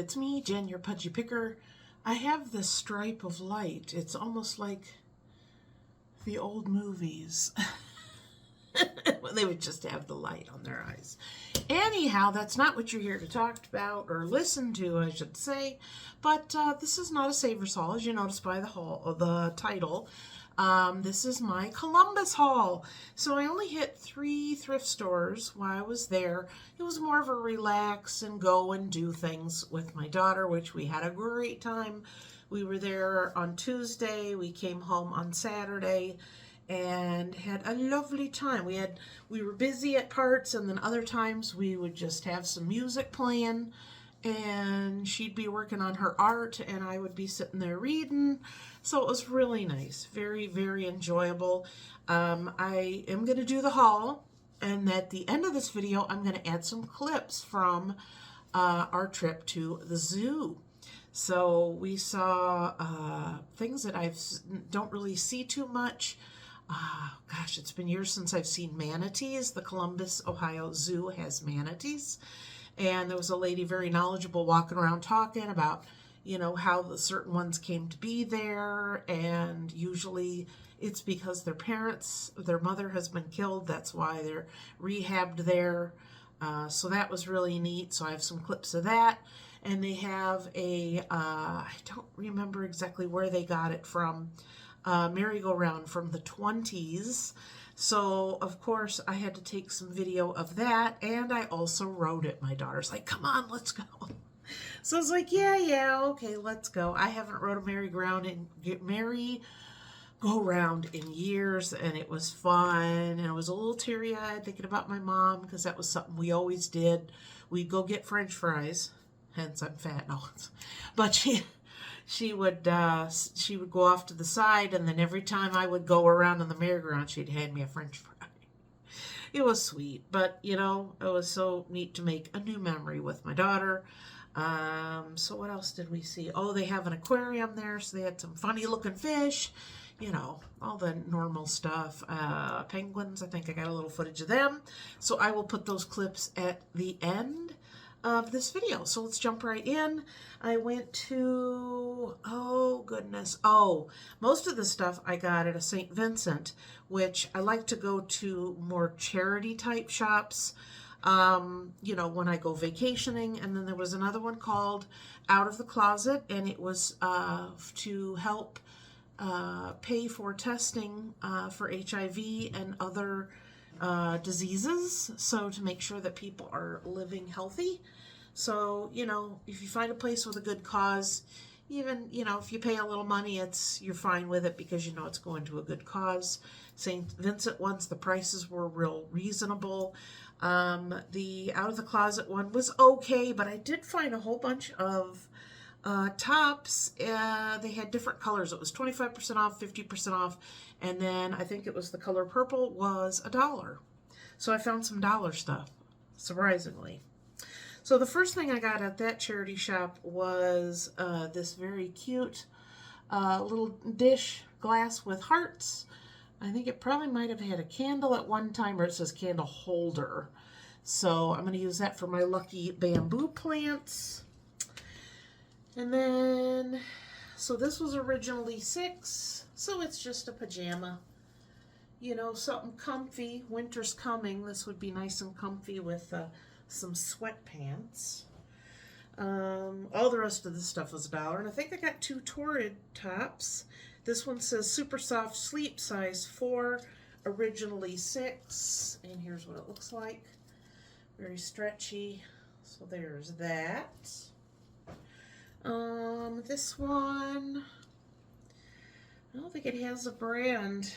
It's me, Jen, your pudgy picker. I have this stripe of light. It's almost like the old movies. They would just have the light on their eyes. Anyhow, that's not what you're here to talk about, or listen to, I should say. But this is not a Savers haul, as you notice by the title. This is my Columbus haul. So I only hit 3 thrift stores while I was there. It was more of a relax and go and do things with my daughter, which we had a great time. We were there on Tuesday. We came home on Saturday and had a lovely time. We were busy at parts, and then other times we would just have some music playing, and she'd be working on her art and I would be sitting there reading. So it was really nice. Very, very enjoyable. I am going to do the haul, and at the end of this video I'm going to add some clips from our trip to the zoo. So we saw things that I don't really see too much. Gosh, it's been years since I've seen manatees. The Columbus, Ohio Zoo has manatees. And there was a lady very knowledgeable walking around talking about, you know, how the certain ones came to be there. And usually it's because their mother has been killed. That's why they're rehabbed there. So that was really neat. So I have some clips of that. And they have I don't remember exactly where they got it from, merry-go-round from the 20s. So, of course, I had to take some video of that, and I also rode it. My daughter's like, come on, let's go. So I was like, yeah, okay, let's go. I haven't rode a merry-go-round in years, and it was fun, and I was a little teary-eyed thinking about my mom, because that was something we always did. We'd go get French fries, hence I'm fat, no, but she would go off to the side, and then every time I would go around on the merry-go-round, she'd hand me a French fry. It was sweet, but, you know, it was so neat to make a new memory with my daughter. So what else did we see? Oh, they have an aquarium there, so they had some funny-looking fish, you know, all the normal stuff. Penguins, I think I got a little footage of them. So I will put those clips at the end of this video. So let's jump right in. I went to, most of the stuff I got at a St. Vincent, which I like to go to more charity type shops, you know, when I go vacationing. And then there was another one called Out of the Closet, and it was to help pay for testing for HIV and other diseases, so to make sure that people are living healthy. So, you know, if you find a place with a good cause, even, you know, if you pay a little money, you're fine with it because you know it's going to a good cause. St. Vincent ones, the prices were real reasonable. The Out of the Closet one was okay, but I did find a whole bunch of tops. They had different colors. It was 25% off, 50% off, and then I think it was the color purple was $1. So I found some dollar stuff, surprisingly. So the first thing I got at that charity shop was this very cute little dish glass with hearts. I think it probably might have had a candle at one time, or it says candle holder. So I'm going to use that for my lucky bamboo plants. And then, so this was originally $6, so it's just a pajama. You know, something comfy. Winter's coming. This would be nice and comfy with some sweatpants. All the rest of the stuff was $1, and I think I got 2 Torrid tops. This one says Super Soft Sleep, size 4, originally $6, and here's what it looks like. Very stretchy. So there's that. This one, I don't think it has a brand.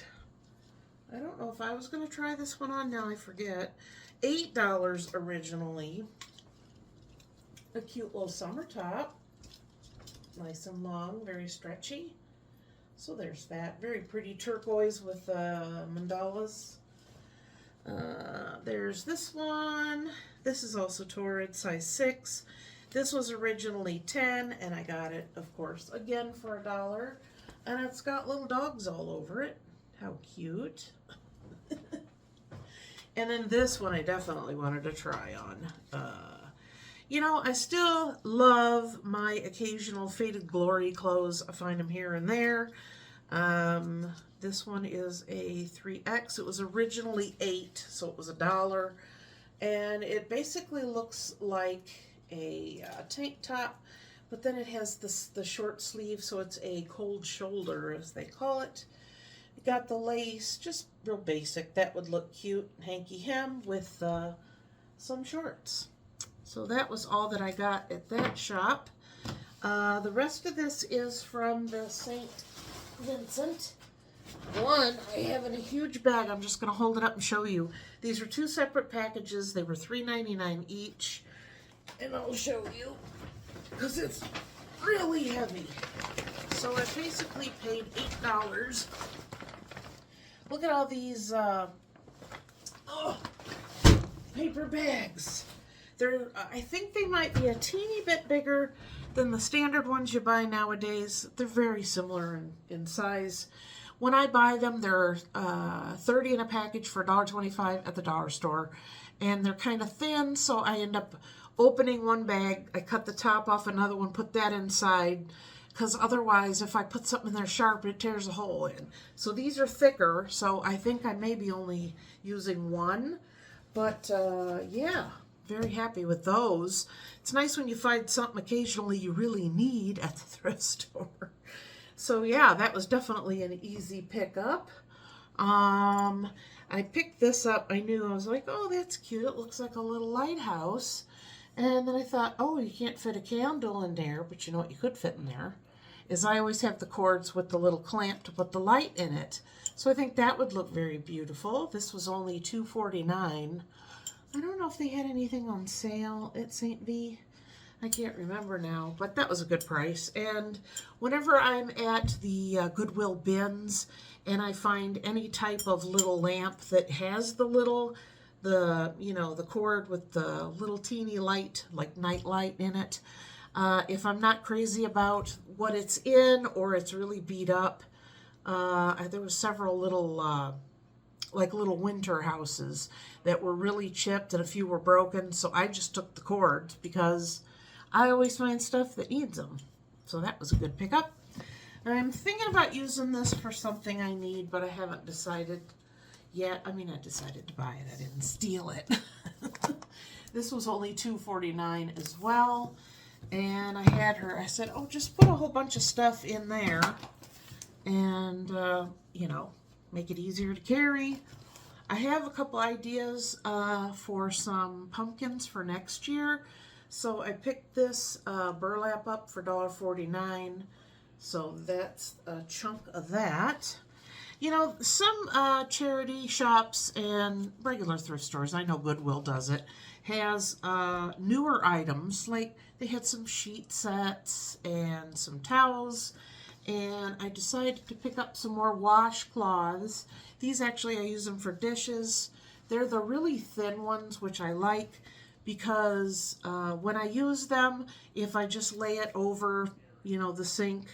I don't know if I was going to try this one on, now I forget. $8 originally. A cute little summer top. Nice and long, very stretchy. So there's that. Very pretty turquoise with mandalas. There's this one. This is also Torrid, size 6. This was originally $10, and I got it, of course, again for $1. And it's got little dogs all over it. How cute. And then this one I definitely wanted to try on. You know, I still love my occasional Faded Glory clothes. I find them here and there. This one is a 3X. It was originally $8, so it was $1. And it basically looks like a tank top, but then it has the short sleeve, so it's a cold shoulder, as they call it. It got the lace, just real basic. That would look cute. Hanky hem with some shorts. So that was all that I got at that shop. The rest of this is from the St. Vincent one. I have in a huge bag. I'm just going to hold it up and show you. These are 2 separate packages. They were $3.99 each. And I'll show you because it's really heavy. So I basically paid $8. Look at all these paper bags. They're, I think they might be a teeny bit bigger than the standard ones you buy nowadays. They're very similar in size. When I buy them, they're $30 in a package for $1.25 at the dollar store. And they're kind of thin, so I end up opening one bag. I cut the top off another one, put that inside, because otherwise, if I put something in there sharp, it tears a hole in. So these are thicker, so I think I may be only using one. But yeah, very happy with those. It's nice when you find something occasionally you really need at the thrift store. So yeah, that was definitely an easy pickup. I picked this up. I knew, I was like, oh, that's cute. It looks like a little lighthouse. And then I thought, oh, you can't fit a candle in there, but you know what you could fit in there is I always have the cords with the little clamp to put the light in it. So I think that would look very beautiful. This was only $2.49. I don't know if they had anything on sale at St. V. I can't remember now, but that was a good price. And whenever I'm at the Goodwill bins and I find any type of little lamp that has the cord with the little teeny light, like night light in it, if I'm not crazy about what it's in or it's really beat up, there were several little little winter houses that were really chipped and a few were broken, so I just took the cords because I always find stuff that needs them. So that was a good pickup. I'm thinking about using this for something I need, but I haven't decided yet. I mean, I decided to buy it. I didn't steal it. This was only $2.49 as well. And I said, oh, just put a whole bunch of stuff in there and, make it easier to carry. I have a couple ideas for some pumpkins for next year. So I picked this burlap up for $1.49. So that's a chunk of that. You know, some charity shops and regular thrift stores, I know Goodwill does it, has newer items. Like they had some sheet sets and some towels. And I decided to pick up some more washcloths. These actually, I use them for dishes. They're the really thin ones, which I like because when I use them, if I just lay it over, the sink,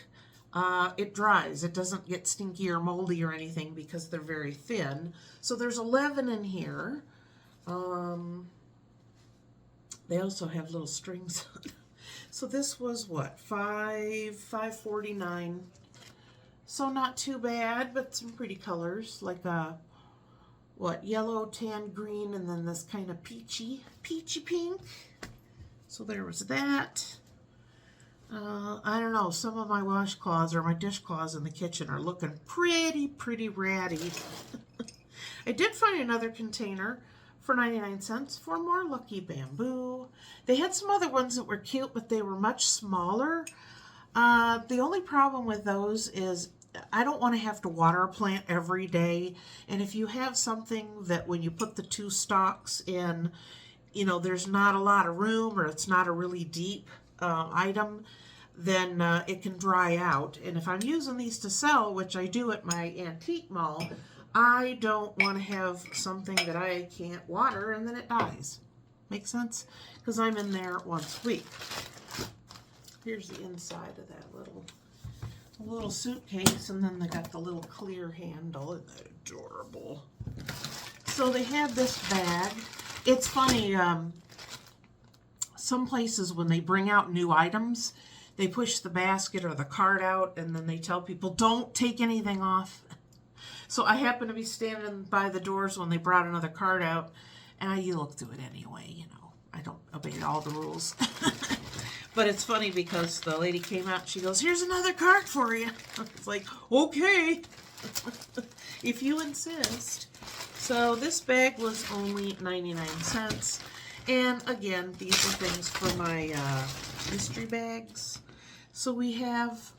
it dries. It doesn't get stinky or moldy or anything because they're very thin. So there's 11 in here. They also have little strings on it. So this was what, $5.49. So not too bad, but some pretty colors like yellow, tan, green, and then this kind of peachy pink. So there was that. I don't know, some of my washcloths or my dishcloths in the kitchen are looking pretty ratty. I did find another container for 99 cents for more Lucky Bamboo. They had some other ones that were cute, but they were much smaller. The only problem with those is I don't want to have to water a plant every day. And if you have something that when you put the 2 stalks in, there's not a lot of room or it's not a really deep item, then it can dry out. And if I'm using these to sell, which I do at my antique mall, I don't want to have something that I can't water and then it dies. Make sense? Because I'm in there once a week. Here's the inside of that little suitcase, and then they got the little clear handle. Isn't that adorable? So they had this bag. It's funny, some places when they bring out new items, they push the basket or the cart out and then they tell people, don't take anything off. So I happened to be standing by the doors when they brought another cart out, and you look through it anyway, you know. I don't obey all the rules. But it's funny because the lady came out and she goes, here's another cart for you. It's like, okay, if you insist. So this bag was only 99 cents. And again, these are things for my mystery bags. So we have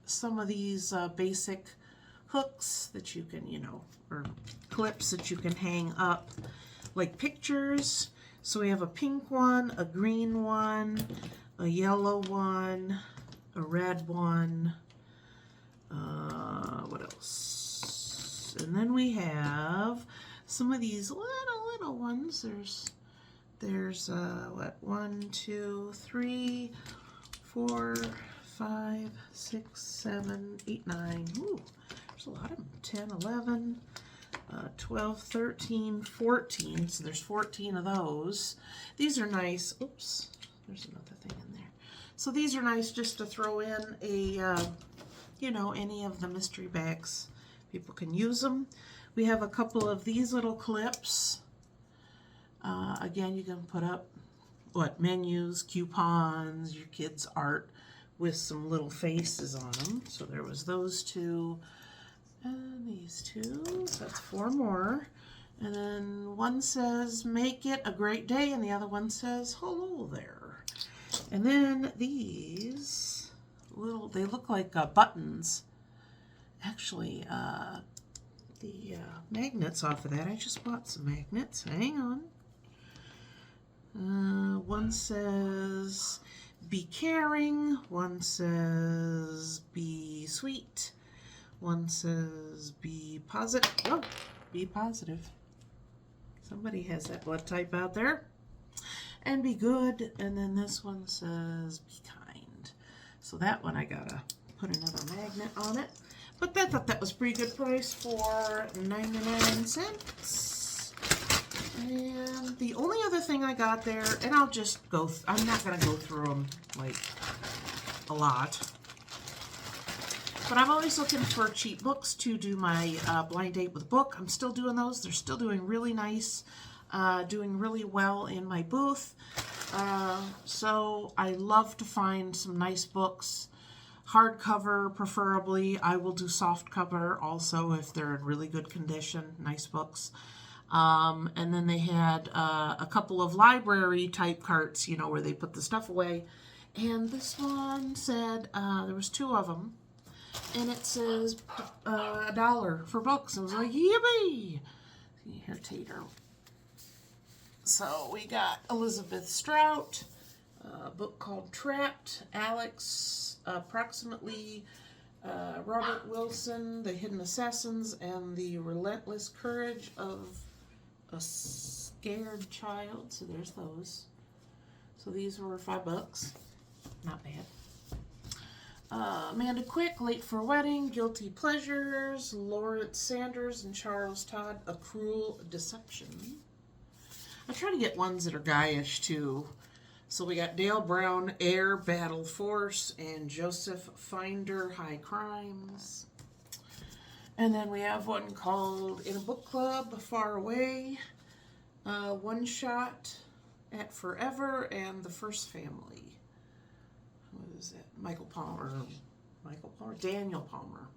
some of these basic hooks that you can, you know, or clips that you can hang up, like pictures. So we have a pink one, a green one, a yellow one, a red one, what else? And then we have some of these little ones. There's what, 1, 2, 3, 4, 5, 6, 7, 8, 9. Ooh, there's a lot of them. 10, 11, 12, 13, 14. So there's 14 of those. These are nice. Oops, there's another thing in there. So these are nice just to throw in a, you know, any of the mystery bags. People can use them. We have a couple of these little clips. Again, you can put up, what, menus, coupons, your kids' art with some little faces on them. So there was those two and these two. So that's 4 more. And then one says, make it a great day, and the other one says, hello there. And then these little, they look like buttons. Actually, the magnets off of that, I just bought some magnets. Hang on. One says, be caring. One says, be sweet. One says, be positive. Oh, be positive. Somebody has that blood type out there. And be good. And then this one says, be kind. So that one I gotta put another magnet on it. But I thought that was a pretty good price for 99 cents. And the only other thing I got there, and I'll just go, I'm not going to go through them like a lot. But I'm always looking for cheap books to do my blind date with a book. I'm still doing those. They're still doing really nice, doing really well in my booth. So I love to find some nice books. Hardcover, preferably. I will do soft cover also if they're in really good condition. Nice books. And then they had a couple of library type carts, you know, where they put the stuff away. And this one said, there was 2 of them. And it says $1 for books. I was like, yippee! Here, Tater. So we got Elizabeth Strout, a book called Trapped, Alex, approximately Robert Wilson, The Hidden Assassins, and The Relentless Courage of a Scared Child. So there's those. So these were $5. Not bad. Amanda Quick, Late for a Wedding, Guilty Pleasures, Lawrence Sanders and Charles Todd, A Cruel Deception. I try to get ones that are guyish too. So we got Dale Brown, Air, Battle Force, and Joseph Finder, High Crimes. And then we have one called In a Book Club, Far Away, One Shot at Forever, and The First Family. What is it? Daniel Palmer.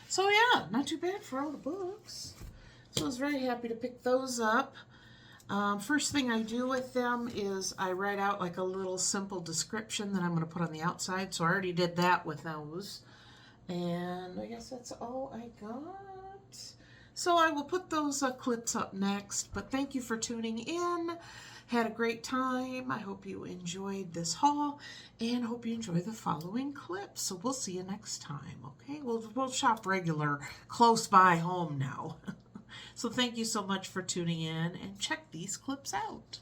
So yeah, not too bad for all the books. So I was very happy to pick those up. First thing I do with them is I write out like a little simple description that I'm going to put on the outside. So I already did that with those. And I guess that's all I got. So I will put those clips up next. But thank you for tuning in. Had a great time. I hope you enjoyed this haul and hope you enjoy the following clips. So we'll see you next time, okay? We'll shop regular, close by home now. So thank you so much for tuning in and check these clips out.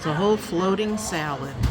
a whole floating salad.